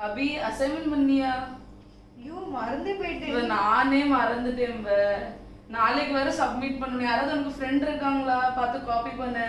அபி assignment பண்ணியா? ஐயோ மறந்தே போயிட்டேன். நானே மறந்துட்டேன். நாளைக்கு வேற சப்மிட் பண்ணணும். யாராவது உனக்கு ஃப்ரெண்ட் இருக்காங்களா? பார்த்து காப்பி பண்ண.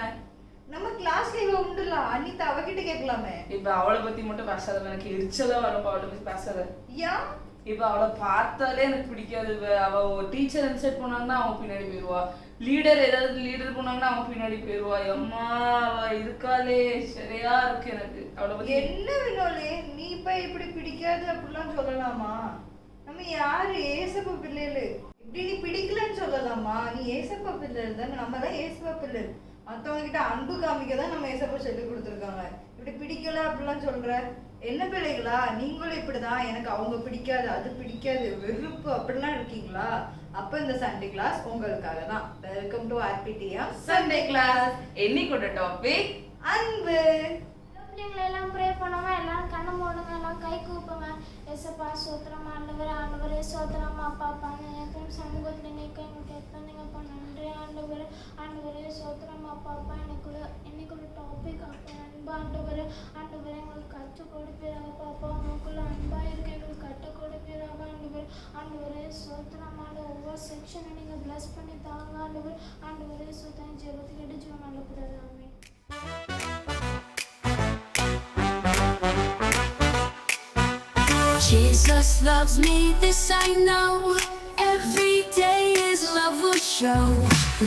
நம்ம கிளாஸ்ல இவ உண்டுல அனிதா, அவகிட்ட கேட்கலாமே. இப்ப அவளை பத்தி மட்டும் பேசாத, எனக்கு எரிச்சலா வரும். அவளை பத்தி பேசாத. ஏன்? இப்ப அவளை பார்த்தாலே எனக்கு பிடிக்காது. அவ ஒரு டீச்சர் இன்சைட் போனாங்கன்னா அவன் பின்னாடி போயிடுவா. லீடர் போனாங்கன்னா அவன் பின்னாடி போயிடுவா. அம்மா அவ இருக்காளே, சரியா இருக்கு எனக்கு அவளை பத்தி. என்ன வினோலே, நீ இப்ப இப்படி பிடிக்காது அப்படிலாம் சொல்லலாமா? நம்ம யாரு? ஏசப்பா பிள்ளைகளு. இப்படி நீ பிடிக்கலன்னு சொல்லலாமா? நீ ஏசப்பா பிள்ளைகள் தானே, நம்ம தான் ஏசப்பா பிள்ளை. மற்றவங்க கிட்ட அன்பு காமிக்க தான் நம்ம ஏசப்பா சொல்லி கொடுத்துருக்காங்க. இப்படி பிடிக்கல அப்படிலாம் சொல்ற என்ன பிள்ளைகளா? நீங்களும் இப்படிதான், எனக்கு அவங்க பிடிக்காது, அது பிடிக்காது, வெறுப்பு அப்படிலாம் இருக்கீங்களா? அப்ப இந்த சண்டே கிளாஸ் உங்களுக்காக தான். Welcome to RPTM Sunday class. என்னைக்கோட டாபிக் அன்பு. பிள்ளைங்களை எல்லாம் ப்ரே பண்ணுவாங்க. எல்லாரும் கண்ணை மூடுங்க, எல்லாம் கை கூப்புங்க. ஏசப்பா சோத்திரம், ஆண்டவரே சோத்திரம். அப்பா எப்பவும் சமூகத்தில் நிற்க எங்களுக்கு எத்தனைங்கப்பா நன்றி ஆண்டவரே சோத்திரம். அப்பா இன்னைக்கு ஒரு டாபிக் அப்பா அன்பு ஆண்டவரே எங்களுக்கு கற்றுக் கொடுப்பீராப்பா. அப்பா உங்களுக்குள்ள அன்பாக இருக்க எங்களுக்கு கற்றுக் கொடுப்பீராப்பா ஆண்டவரே சோத்திரம். ஒவ்வொரு செக்ஷனை நீங்கள் பிளஸ் பண்ணி தாங்க ஆண்டவரே சோத்திரம். ஜெபத்துக்கு எடுத்து நல்ல பிறகு. Jesus loves me, this I know. Every day His love will show.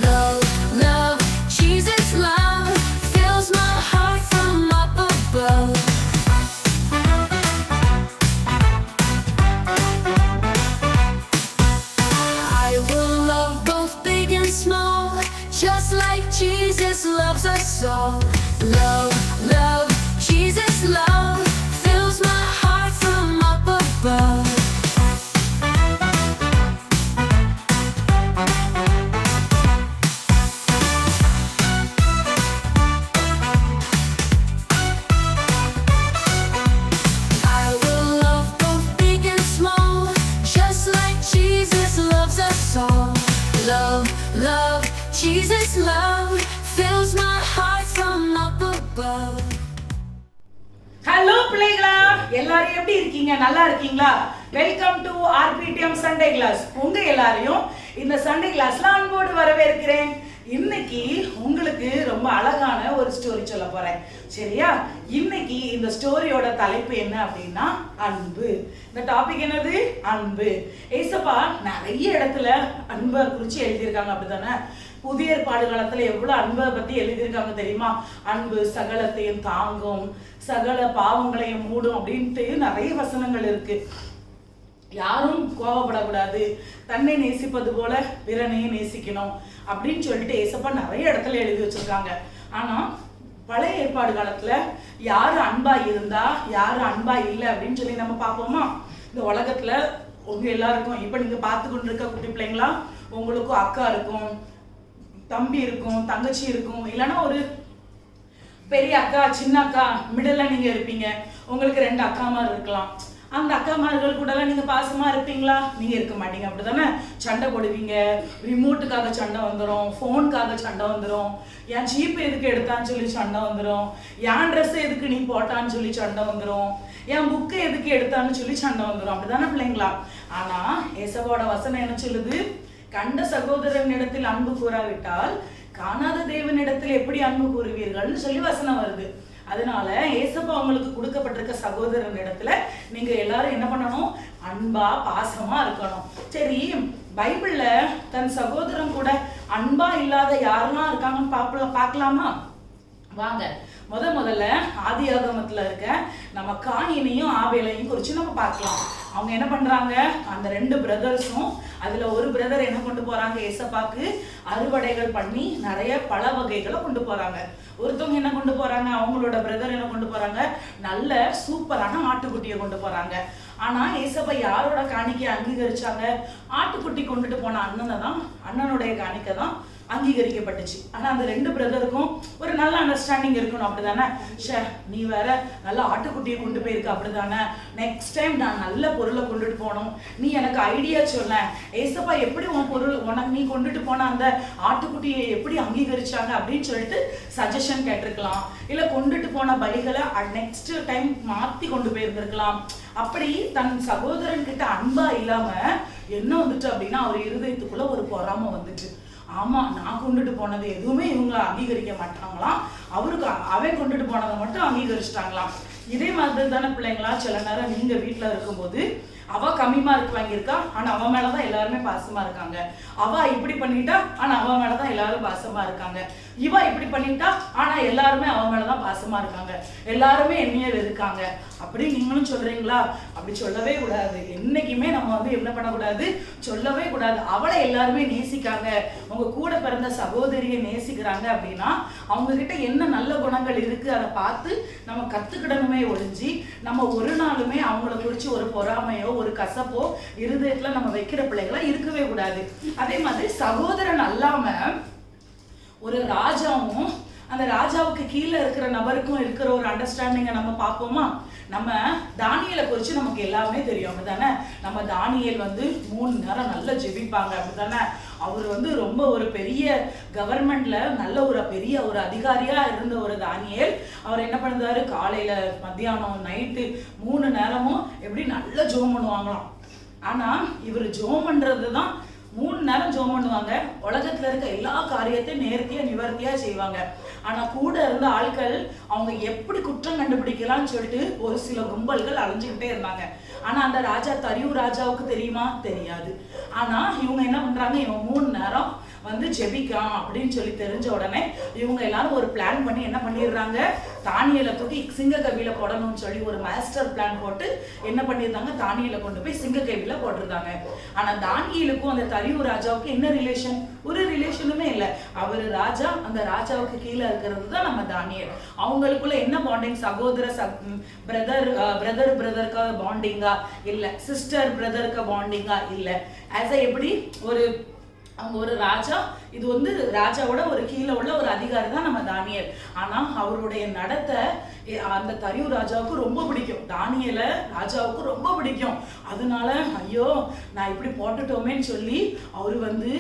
Love, Jesus' love fills my heart from up above. I will love both big and small, just like Jesus loves us all. Love, Jesus' love fills my heart from up above. I will love both big and small, just like Jesus loves us all. Love, Jesus' love fills my heart from up above. Hello பிள்ளைகளா, எல்லாரும் எப்படி இருக்கீங்க? நல்லா இருக்கீங்களா? Welcome to RPTM Sunday class. உங்க எல்லாரையும் இந்த Sunday கிளாஸ்ல அன்போடு வரவேற்கிறேன். இன்னைக்கு உங்களுக்கு ரொம்ப அழகான ஒரு ஸ்டோரி சொல்ல போறேன். சரியா? இன்னைக்கு இந்த ஸ்டோரியோட தலைப்பு என்ன அப்படின்னா அன்பு. இந்த டாபிக் என்னது? அன்பு. ஏசப்பா நிறைய இடத்துல அன்பை குறிச்சு எழுதியிருக்காங்க, அப்படித்தானே? புதிய ஏற்பாடு காலத்துல எவ்வளவு அன்பை பத்தி எழுதியிருக்காங்க தெரியுமா? அன்பு சகலத்தையும் தாங்கும், சகல பாவங்களையும் மூடும் அப்படின்ட்டு நிறைய வசனங்கள் இருக்கு. யாரும் கோபப்படக்கூடாது, தன்னை நேசிப்பது போல பிறனையும் நேசிக்கணும் அப்படின்னு சொல்லிட்டு ஏசப்பா நிறைய இடத்துல எழுதி வச்சிருக்காங்க. ஆனா பழைய ஏற்பாடு காலத்துல யாரு அன்பா இருந்தா யாரு அன்பா இல்லை அப்படின்னு சொல்லி நம்ம பார்ப்போமா? இந்த உலகத்துல உங்க எல்லாருக்கும் இப்ப நீங்க பார்த்து கொண்டு இருக்க குட்டி பிள்ளைங்களா, உங்களுக்கும் அக்கா இருக்கும், தம்பி இருக்கும், தங்கச்சி இருக்கும், இல்லைன்னா ஒரு பெரிய அக்கா, சின்ன அக்கா, மிடில் நீங்க இருப்பீங்க. உங்களுக்கு 2 அக்காமார் இருக்கலாம். அந்த அக்காமார்கள் கூட எல்லாம் நீங்க பாசமா இருப்பீங்களா? நீங்க இருக்க மாட்டீங்க, அப்படிதானே? சண்டை போடுவீங்க. ரிமோட்டுக்காக சண்டை வந்துடும், போனுக்காக சண்டை வந்துடும், என் ஜீப் எதுக்கு எடுத்தான்னு சொல்லி சண்டை வந்துடும், என் ட்ரெஸ் எதுக்கு நீ போட்டான்னு சொல்லி சண்டை வந்துடும், என் புக்கு எதுக்கு எடுத்தான்னு சொல்லி சண்டை வந்துடும், அப்படிதானே பிள்ளைங்களா? ஆனா ஏசப்பாவோட வசனம் என்ன சொல்லுது? கண்ட சகோதரனிடத்தில் அன்பு கூறாவிட்டால் காணாத தேவனிடத்தில் எப்படி அன்பு கூறுவீர்கள்னு சொல்லி வசனம் வருது. அதனால ஏசப்பா உங்களுக்கு கொடுக்கப்பட்டிருக்க சகோதரனிடத்துல நீங்க எல்லாரும் என்ன பண்ணணும்? அன்பா பாசமா இருக்கணும். சரி, பைபிள்ல தன் சகோதரன் கூட அன்பா இல்லாத யாரெல்லாம் இருக்காங்கன்னு பார்க்கலாமா? வாங்க. முதல்ல ஆதியாகமத்துல இருக்க நம்ம காயினையும் ஆபேலையும் குறிச்சு நம்ம பார்க்கலாம். அவங்க என்ன பண்றாங்க? அந்த 2 பிரதர்ஸும், அதுல ஒரு பிரதர் என்ன கொண்டு போறாங்க? ஏசப்பாக்கு அறுவடைகள் பண்ணி நிறைய பழ வகைகளை கொண்டு போறாங்க. ஒருத்தவங்க என்ன கொண்டு போறாங்க? அவங்களோட பிரதர் என்ன கொண்டு போறாங்க? நல்ல சூப்பரான ஆட்டுக்குட்டியை கொண்டு போறாங்க. ஆனா ஏசப்பா யாரோட காணிக்கை அங்கீகரிச்சாங்க? ஆட்டுக்குட்டி கொண்டுட்டு போன அண்ணனுடைய காணிக்கை தான் அங்கீகரிக்கப்பட்டுச்சு. ஆனா அந்த 2 பிரதருக்கும் ஒரு நல்ல அண்டர்ஸ்டாண்டிங் இருக்கணும், அப்படிதானே? ஷே, நீ வேற நல்ல ஆட்டுக்குட்டியை கொண்டு போயிருக்க, அப்படிதானே? நெக்ஸ்ட் டைம் நான் நல்ல பொருளை கொண்டுட்டு போகணும், நீ எனக்கு ஐடியா சொல்ல. ஏசப்பா எப்படி உன் பொருள் உனக்கு நீ கொண்டுட்டு போன அந்த ஆட்டுக்குட்டியை எப்படி அங்கீகரிச்சாங்க அப்படின்னு சொல்லிட்டு சஜஷன் கேட்டிருக்கலாம். இல்ல கொண்டுட்டு போன பலிகளை நெக்ஸ்ட் டைம் மாத்தி கொண்டு போயிருந்திருக்கலாம். அப்படி தன் சகோதரன் கிட்ட அன்பா இல்லாம என்ன வந்துட்டு அப்படின்னா அவர் இருதயத்துக்குள்ள ஒரு பொறாமை வந்துட்டு, ஆமா நான் கொண்டுட்டு போனது எதுவுமே இவங்க அங்கீகரிக்க மாட்டாங்களாம், அவருக்கு அவன் கொண்டுட்டு போனதை மட்டும் அங்கீகரிச்சிட்டாங்களாம். இதே மாதிரி தானே பிள்ளைங்களா, சில நேரம் நீங்க வீட்டுல இருக்கும்போது அவ கம்மி மார்க் வாங்கியிருக்கா, ஆனா அவ மேலதான் எல்லாருமே பாசமா இருக்காங்க. அவ இப்படி பண்ணிட்டா, ஆனா அவ மேலதான் எல்லாரும் பாசமா இருக்காங்க. இவ இப்படி பண்ணிட்டா, ஆனா எல்லாருமே அவ மேலதான் பாசமா இருக்காங்க. எல்லாருமே என்னையே இருக்காங்க. அப்படி நீங்களும் சொல்றீங்களா? அப்படி சொல்லவே கூடாது. என்னைக்குமே நம்ம வந்து என்ன பண்ணக்கூடாது, சொல்லவே கூடாது. அவளை எல்லாருமே நேசிக்காங்க, உங்க கூட பிறந்த சகோதரியை நேசிக்கிறாங்க அப்படின்னா அவங்க கிட்ட என்ன நல்ல குணங்கள் இருக்கு அதை பார்த்து நம்ம கத்துக்கிடணுமே ஒழிஞ்சு நம்ம ஒரு நாளுமே அவங்கள குறிச்சு ஒரு பொறாமையோ ஒரு கசப்போ இருதயத்துல நம்ம வைக்கிற பிள்ளைகளா இருக்கவே கூடாது. அதே மாதிரி சகோதரன் அல்லாம ஒரு ராஜாவும் அந்த ராஜாவுக்கு கீழே இருக்கிற நபருக்கும் இருக்கிற ஒரு அண்டர்ஸ்டாண்டிங்கை நம்ம பார்ப்போமா? நம்ம தானியலை குறித்து நமக்கு எல்லாமே தெரியும், அப்படிதானே? நம்ம தானியல் வந்து 3 நேரம் நல்லா ஜெபிப்பாங்க, அப்படிதானே? அவர் வந்து ரொம்ப ஒரு பெரிய கவர்மெண்ட்ல நல்ல ஒரு பெரிய ஒரு அதிகாரியா இருந்த ஒரு தானியல். அவர் என்ன பண்ணுறாரு, காலையில மத்தியானம் நைட்டு 3 நேரமும் எப்படி நல்லா ஜெபம் பண்ணுவாங்களாம். ஆனா இவர் ஜெபம் பண்றதுதான் 3 நேரம் ஜெபம் பண்ணுவாங்க. உலகத்துல இருக்க எல்லா காரியத்தையும் நேர்த்தியா நிவர்த்தியா செய்வாங்க. ஆனா கூட இருந்த ஆட்கள் அவங்க எப்படி குற்றம் கண்டுபிடிக்கலாம்னு சொல்லிட்டு ஒரு சில கும்பல்கள் அலைஞ்சுக்கிட்டே இருந்தாங்க. ஆனா அந்த ராஜா தரியு ராஜாவுக்கு தெரியுமா? தெரியாது. ஆனா இவங்க என்ன பண்றாங்க, இவன் 3 நேரம் வந்து ஜெபிக்கான் அப்படின்னு சொல்லி தெரிஞ்ச உடனே இவங்க எல்லாரும் ஒரு பிளான் பண்ணி என்ன பண்ணிடுறாங்க, தானியலை தூக்கி சிங்க கவியில போடணும்னு சொல்லி ஒரு மாஸ்டர் பிளான் போட்டு என்ன பண்ணிருந்தாங்க, தானியலை கொண்டு போய் சிங்க கவியில போட்டிருந்தாங்க. ஆனா தானியலுக்கும் அந்த தரியு ராஜாவுக்கு என்ன ரிலேஷன்? ஒரு ரிலேஷனுமே இல்லை. அவரு ராஜா, அந்த ராஜாவுக்கு கீழே இருக்கிறது தான் நம்ம தானியல். அவங்களுக்குள்ள என்ன பாண்டிங்? சகோதர பிரதருக்கு பாண்டிங்கா இல்ல, சிஸ்டர் பிரதருக்கு பாண்டிங்கா இல்ல. எப்படி அவங்க ஒரு ராஜா, இது வந்து ராஜாவோட ஒரு கீழே உள்ள ஒரு அதிகாரி தான் நம்ம தானியல். ஆனா அவருடைய நடத்தை அந்த தரியு ராஜாவுக்கு ரொம்ப பிடிக்கும், தானியல ராஜாவுக்கு ரொம்ப பிடிக்கும். அதனால ஐயோ நான் இப்படி போட்டுட்டோமேன்னு சொல்லி அவரு வந்து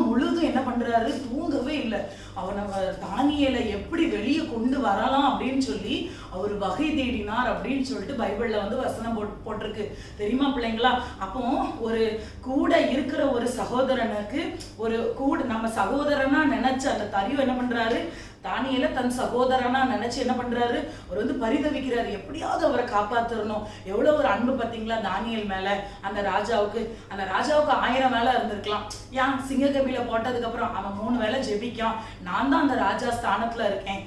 முழுதும் என்ன பண்றாரு, தூங்கவே இல்லை. அவனை தானியலை எப்படி வெளியே கொண்டு வரலாம் அப்படின்னு சொல்லி அவர் வகை தேடினார் அப்படின்னு சொல்லிட்டு பைபிள்ல வந்து வசனம் போட்டிருக்கு தெரியுமா பிள்ளைங்களா? அப்போ ஒரு கூட இருக்கிற ஒரு சகோதரனுக்கு ஒரு கூட நம்ம சகோதரனா நினைச்ச அந்த தரியு என்ன பண்றாரு, தானியலை தன் சகோதரனா நினைச்சு என்ன பண்றாரு, அவர் வந்து பரிதவிக்கிறாரு, எப்படியாவது அவரை காப்பாத்திரணும். எவ்வளவு ஒரு அன்பு பார்த்தீங்களா தானியல் மேல அந்த ராஜாவுக்கு. அந்த ராஜாவுக்கு 1000 வேலை இருந்திருக்கலாம். ஏன் சிங்கக்கவியில போட்டதுக்கு அப்புறம் அவன் 3 வேலை ஜெபிக்கான், நான் தான் அந்த ராஜா ஸ்தானத்துல இருக்கேன்,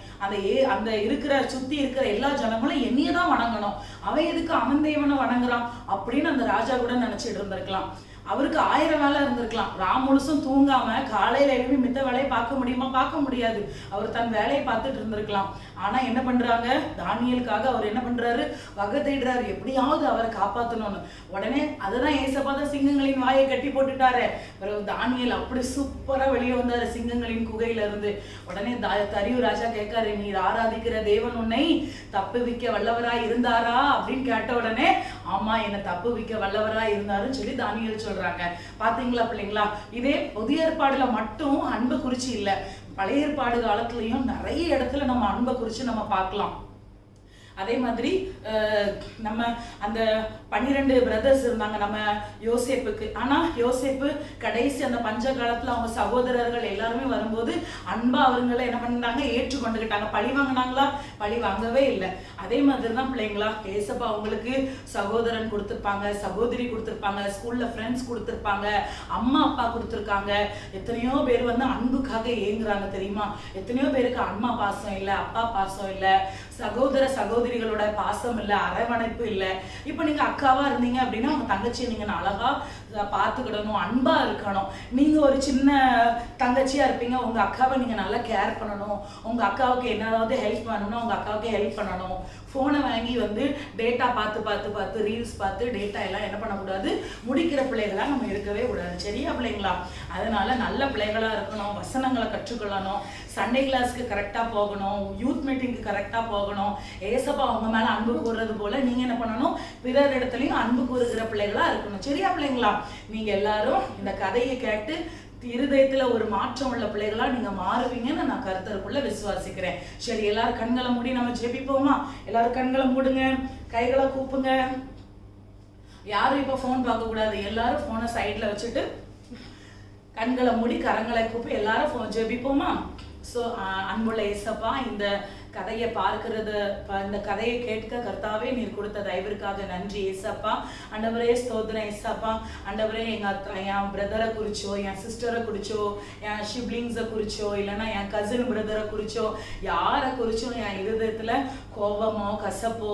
அந்த இருக்கிற சுத்தி இருக்கிற எல்லா ஜனங்களும் என்னையே தான் வணங்கணும், அவன் எதுக்கு அவன் தேவனை வணங்குறான் அப்படின்னு அந்த ராஜா கூட நினைச்சிட்டு இருந்திருக்கலாம். அவருக்கு 1000 வேலை இருந்திருக்கலாம். ராம் முழுசும் தூங்காம காலையில எழுப்பி மித்த வேலையை பார்க்க முடியுமா? பார்க்க முடியாது. அவர் தன் வேலையை பார்த்துட்டு இருந்திருக்கலாம். ஆனா என்ன பண்றாங்க, தானியலுக்காக அவர் என்ன பண்றாரு, வகை தேடுறாரு, எப்படியாவது அவரை காப்பாத்தணும்னு. உடனே அதுதான் ஏசப்பா தான் சிங்கங்களின் வாயை கட்டி போட்டுட்டாரு. தானியல் அப்படி சூப்பரா வெளியே வந்தாரு சிங்கங்களின் குகையில இருந்து. உடனே தரியு ராஜா கேட்காரு, நீர் ஆராதிக்கிற தேவன் உன்னை தப்புவிக்க வல்லவரா இருந்தாரா அப்படின்னு கேட்ட உடனே ஆமா என்னை தப்புவிக்க வல்லவரா இருந்தாருன்னு சொல்லி தானியல் சொல்றாங்க. பாத்தீங்களா பிள்ளைங்களா? இதே புதிய ஏற்பாடுல மட்டும் அன்பை குறிச்சு இல்ல, பழைய ஏற்பாடு காலத்துலயும் நிறைய இடத்துல நம்ம அன்பை குறிச்சு நம்ம பார்க்கலாம். அதே மாதிரி நம்ம அந்த 12 பிரதர்ஸ் இருந்தாங்க நம்ம யோசேப்புக்கு. ஆனா யோசேப்பு கடைசி அந்த பஞ்ச காலத்துல அவங்க சகோதரர்கள் எல்லாருமே வரும்போது அன்பா அவங்களை என்ன பண்ணாங்க, ஏற்றுக்கொண்டுகிட்டாங்க. பழி வாங்கினாங்களா? பழி வாங்கவே இல்லை. அதே மாதிரிதான் பிள்ளைங்களா, ஏசப்பா அவங்களுக்கு சகோதரன் கொடுத்துருப்பாங்க, சகோதரி கொடுத்துருப்பாங்க, ஸ்கூல்ல ஃப்ரெண்ட்ஸ் கொடுத்துருப்பாங்க, அம்மா அப்பா கொடுத்துருக்காங்க. எத்தனையோ பேர் வந்து அன்புக்காக ஏங்குறாங்க தெரியுமா? எத்தனையோ பேருக்கு அம்மா பாசம் இல்லை, அப்பா பாசம் இல்லை, சகோதர சகோதரிகளோட பாசம் இல்லை, அரவணைப்பு இல்லை. இப்போ நீங்க அக்காவா இருந்தீங்க அப்படின்னா உங்க தங்கச்சியை நீங்க அழகா பார்த்துக்கிடணும், அன்பா இருக்கணும். நீங்க ஒரு சின்ன தங்கச்சியா இருப்பீங்க, உங்க அக்காவை நீங்க நல்லா கேர் பண்ணணும். உங்க அக்காவுக்கு என்னதாவது ஹெல்ப் பண்ணணும்னா உங்க அக்காவுக்கு ஹெல்ப் பண்ணணும். ஃபோனை வாங்கி டேட்டா பார்த்து ரீல்ஸ் பார்த்து டேட்டா எல்லாம் என்ன பண்ணக்கூடாது, முடிக்கிற பிள்ளைகளா நம்ம இருக்கவே கூடாது. சரியா பிள்ளைங்களா? அதனால நல்ல பிள்ளைகளா இருக்கணும், வசனங்களை கற்றுக்கொள்ளணும், சண்டே கிளாஸ்க்கு கரெக்டா போகணும், யூத் மீட்டிங்க்கு கரெக்டா போகணும். ஏசப்பா அவங்க மேல அன்பு கூறுறது போல நீங்க என்ன பண்ணணும், பிறர் இடத்துலயும் அன்பு கூறுகிற பிள்ளைகளா இருக்கணும். சரியா பிள்ளைங்களா? நீங்க எல்லாரும் இந்த கதையை கேட்டு இருதயத்துல ஒரு மாற்றம் உள்ள பிள்ளைகளா நீங்க மாறுவீங்கன்னு நான் கருத்தருக்குள்ள விசுவாசிக்கிறேன். சரி, எல்லாரும் கண்களை மூடி நம்ம ஜெபிப்போமா? எல்லாரும் கண்களை மூடுங்க, கைகளை கூப்புங்க. யாரும் இப்ப போன் பார்க்க கூடாது. எல்லாரும் போனை சைட்ல வச்சுட்டு கண்களை மூடி கரங்களை கூப்பி எல்லாரும் ஜெபிப்போமா? ஸோ அன்புள்ள ஏசப்பா, இந்த கதையை பார்க்கிறது, இந்த கதையை கேட்க கர்த்தாவே நீர் கொடுத்த தயவிற்காக நன்றி ஏசப்பா. ஆண்டவரே ஸ்தோத்திரம் ஏசப்பா. ஆண்டவரே என் பிரதரை குறிச்சோ, என் சிஸ்டரை குறிச்சோ, என் ஷிப்ளிங்ஸை குறிச்சோ, இல்லைன்னா என் கசின் பிரதரை குறிச்சோ, யாரை குறிச்சோ என் இருதயத்துல கோபமோ கசப்போ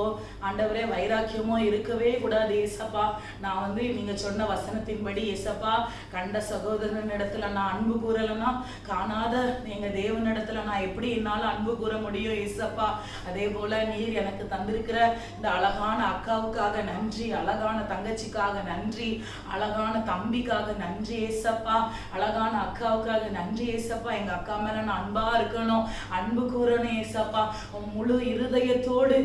ஆண்டவரே வைராக்கியமோ இருக்கவே கூடாது ஏசப்பா. நான் நீங்க சொன்ன வசனத்தின்படி ஏசப்பா, கண்ட சகோதரன் இடத்துல நான் அன்பு கூறலைன்னா காணாத எங்க தேவன் இடத்துல நான் எப்படி என்னால அன்பு கூற முடியும் ஏசப்பா. அதே போல நீர் எனக்கு தந்திருக்கிற இந்த அழகான அக்காவுக்காக நன்றி, அழகான தங்கச்சிக்காக நன்றி, அழகான தம்பிக்காக நன்றி ஏசப்பா, அழகான அக்காவுக்காக நன்றி ஏசப்பா. எங்க அக்கா மேல நான் அன்பா இருக்கணும், அன்பு கூறணும் ஏசப்பா. முழு இருதயத்தோடு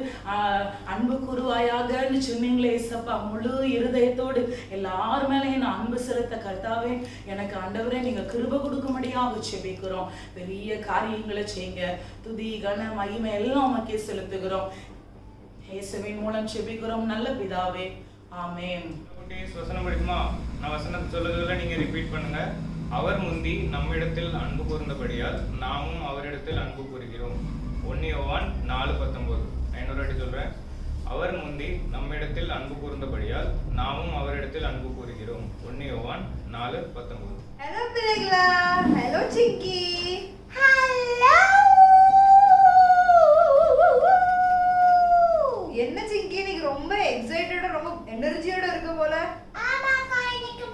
அன்பு கூறுவாயாகன்னு சொன்னீங்களே ஏசப்பா. முழு இருதயத்தோடு எல்லார் மேலேயும் நான் அன்பு செலுத்த கர்த்தாவே எனக்கு ஆண்டவரே நீங்க கிருபை கொடுக்கும்படியாக செபிக்கிறோம். பெரிய காரியங்களை செய்யுங்க. துதி கன மகிமை எல்லாம் உமக்கே செலுத்துகிறோம். இயேசுவின் மூலம் செபிக்கிறோம் நல்ல பிதாவே, ஆமென். வசனம் படிக்குமா? நான் வசனத்தை சொல்லுறதுல நீங்க ரிப்பீட் பண்ணுங்க. அவர் முந்தி நம்மிடத்தில் அன்பு கூர்ந்தபடியால் நாமும் அவரிடத்தில் அன்பு கூறுகிறோம். 1 யோவான் 4:19. நான் இன்னொரு வாட்டி சொல்றேன். அவர் முந்தி நம்மிடத்தில் அன்பு கூர்ந்தபடியால் நாமும் அவரிடத்தில் அன்பு கூறுகிறோம். 1 யோவான் 4:19. ஹலோ பிள்ளைகளா, ஹலோ சிங்கி. ஹலோ. என்ன சிங்கி, நீங்க ரொம்ப எக்ஸைட்டடா ரொம்ப எனர்ஜியோட இருக்க போல. ஆமாக்கா, இன்னைக்கு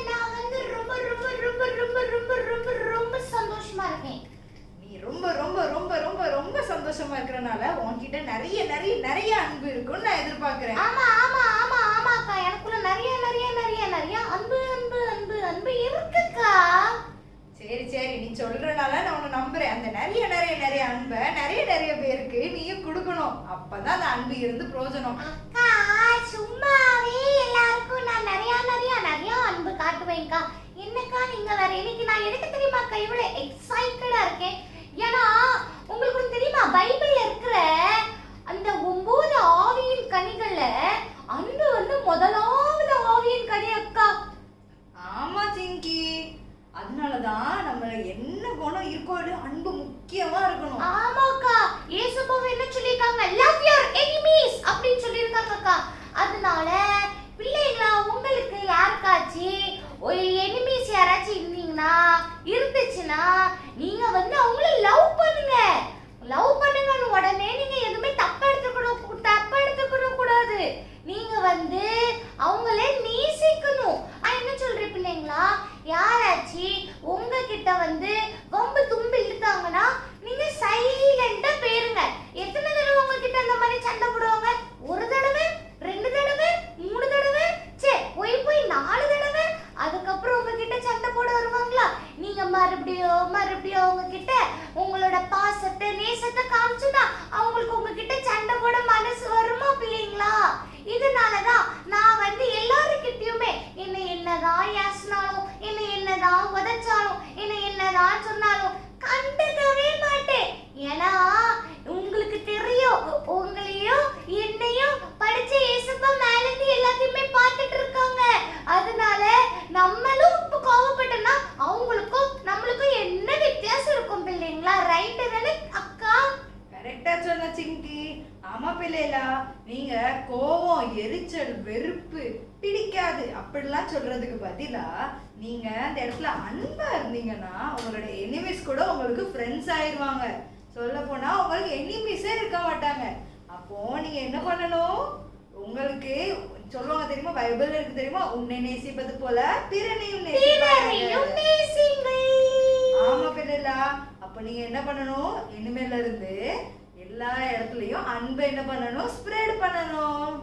நான் ரொம்ப ரொம்ப ரொம்ப ரொம்ப ரொம்ப ரொம்ப ரொம்ப சந்தோஷமா இருக்கேன். நீ ரொம்ப ரொம்ப ரொம்ப ரொம்ப ரொம்ப சந்தோஷமா இருக்கறனால உன்கிட்ட நிறைய நிறைய நிறைய அன்பு இருக்கும்னு நான் எதிர்பார்க்கிறேன். ஆமா ஆமா ஆமா ஆமாக்கா, எனக்குள்ள நிறைய நிறைய நிறைய நிறைய அன்பு அன்பு அன்பு அன்பு இருக்குக்கா. சரி சரி, நீ சொல்றனால நான் உன்னை நம்புறேன். அந்த நிறைய நிறைய நிறைய அன்பை நிறைய நிறைய பேருக்கு நீயும் கொடுக்கணும். அப்பதான் அந்த அன்பு இருந்து பிரயோஜனம். அக்கா, சும்மாவே எல்லாருக்கும் நான் நிறைய நிறைய நிறைய அன்பு காட்டுவேன்க்கா. என்னக்கா நீங்க வேற இன்னைக்கு நான் எதுக்கு தெரியுமாக்கா இவ்வளவு எக்ஸைட்டடா இருக்கேன்? ஏன்னா உங்களுக்கு ஒண்ணு தெரியுமா, பைபிள்ல இருக்கிற அந்த 9 ஆவியின் கனிகள்ல அன்பு முதலாவது ஆவியின் கனி அக்கா. ஆமா சிங்கி, அதனாலதான் நம்ம என்ன குணம் இருக்கோ அன்பு முக்கியமா இருக்கணும். ஆமாக்கா, இயேசுபா என்ன சொல்லிருக்காங்க, லவ் யுவர் எனிமீஸ் அப்படின்னு சொல்லிருக்காங்க அக்கா. அதனால பிள்ளைங்களா, உங்களுக்கு யாருக்காச்சு ஒரு எனிமீஸ் யாராச்சும் இருந்துச்சுன்னா நீங்க அவங்கள லவ் பண்ணுங்க. லவ் பண்ணுங்கன்னு உடனே நீங்க எதுவுமே தப்பா எடுத்துக்கணும் கூடாது. நீங்க அவங்களே நேசிக்கணும். என்ன சொல்றேன் பிள்ளைங்களா, யாராச்சும் உங்ககிட்ட வம்பு தும்பு இழுத்தாங்கன்னா நீங்க சைலண்டா போயிருங்க. எத்தனை தடவை உங்ககிட்ட அந்த மாதிரி சண்டை போடுவாங்க? 1 தடவை, 2 தடவை, 3 தடவை, போய் 4 தடவை. அதுக்கப்புறம் உங்ககிட்ட சண்டை போட வருவாங்களா? நீங்க மறுபடியும் உங்ககிட்ட உங்களோட பாசத்தை நேசத்தை காமிச்சுனா அவங்களுக்கு உங்ககிட்ட சண்டை போட மனசு வருமா பிள்ளைங்களா? இதனாலதான் நான் எல்லாருக்கிட்டையுமே என்னதான் ஏசினாலும் என்னதான் உதைச்சாலும் என்னதான் சொன்னாலும் கண்டுக்கவே மாட்டேன். ஏன்னா உங்களுக்கு தெரியும், உங்களையும் என்னையும் படிச்ச இயேசுப்பா மேல இருந்து எல்லாத்தையுமே பார்த்துட்டு இருக்காங்க. அதனால நம்மளும் இப்ப கோவப்பட்டோம்னா அவங்களுக்கும் நம்மளுக்கும் என்ன வித்தியாசம் இருக்கும் பிள்ளைங்களா? ரைட்டு தானே அக்கா? கரெக்டா சொன்ன சிங்கி. ஆமா பிள்ளைகளா, நீங்க கோவம், எரிச்சல், வெறுப்பு, பிடிக்காது அப்படிலாம் சொல்றதுக்கு பதிலா நீங்க அந்த இடத்துல அன்பா இருந்தீங்கன்னா உங்களோட எனிமீஸ் கூட உங்களுக்கு ஃப்ரெண்ட்ஸ் ஆயிருவாங்க. சொல்ல போனா உங்களுக்கு எனிமீஸே இருக்க மாட்டாங்க. அப்போ நீங்க என்ன பண்ணணும், உங்களுக்கு சொல்லுவாங்க தெரியுமா, பைபிள்ல இருக்கு தெரியுமா, உன்னை நேசிப்பது போல பிறனையும் நேசிப்பாய். ஆமா பிள்ளைகளா, அப்ப நீங்க என்ன பண்ணணும், இனிமேல இருந்து எல்லா இடத்துலயும் அன்பை என்ன பண்ணணும், ஸ்ப்ரெட் பண்ணணும்.